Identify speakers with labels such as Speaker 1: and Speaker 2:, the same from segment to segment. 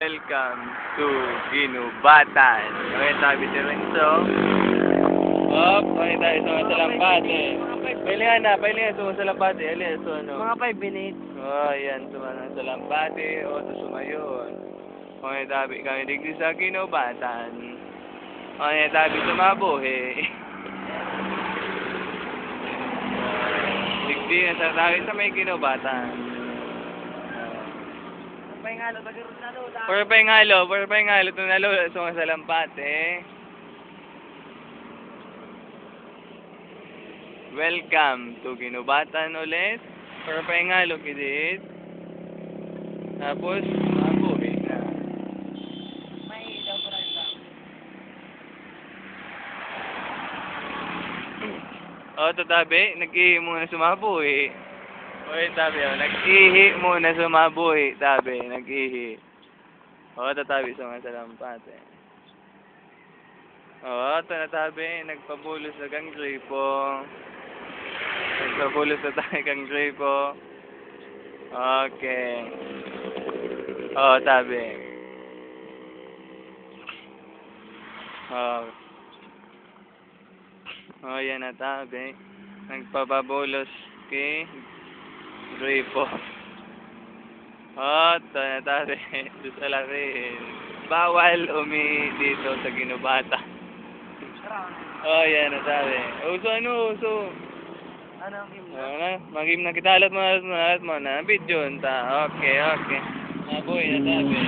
Speaker 1: Welcome to Ginubatan. Okay, sabi si Renzo. Okay tayo sa Masalampate. Pailingan na, sa Masalampate. Alin, so ano?
Speaker 2: Mga 5 minutes.
Speaker 1: Oh, yan, sa Masalampate. O, sa Sumayon. Okay, tabi kami digdi sa Ginubatan. Okay, tabi sa Mabuhi. Digdi na sa tabi sa may Ginubatan. Puro pa yung halo, tunalo sa mga salampate. Welcome to Ginubatan ulit. Puro pa yung halo, kidit. Tapos, mabuhi na. O, tatabi, nag-ihi muna sumabuhi. Oy, tabi, nag-ihi muna sumabuhi, tabi, nag-ihi. O, tatabi sa mga salampate. O, tanatabi, nagpabulos na kang gripo. Nagpabulos na tayo kang gripo. Okay. O, tabi. O, yan na tabi. Nagpapabulos kay gripo. O, tanatabi, susalarin. Bawal dito sa Ginubata. Oh, yan na sabi. Uso uso.
Speaker 2: Ano ang himno?
Speaker 1: Magim na kita alat mo na. Video ta. Okay. Boy, na sabi.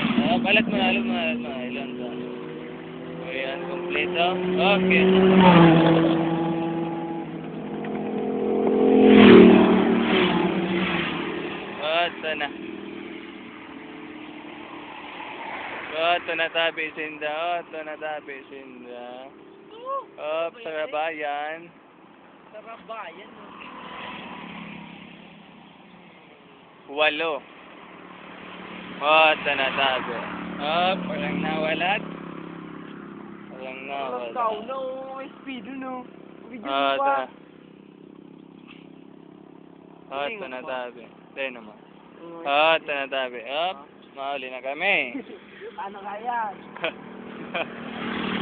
Speaker 1: Alat mo. Ilan ta. O yan, kompleto. Okay. Ito na. Ito na tabi sinda. Sarabayan.
Speaker 2: Sarabayan.
Speaker 1: 8. Ito na tabi. Parang nawalat.
Speaker 2: Ikaw, no, speed, no. Video
Speaker 1: Ito
Speaker 2: pa.
Speaker 1: na. Ito na tabi. Tayo naman. Ito na tabi. Mauli na kami.
Speaker 2: Ano kaya?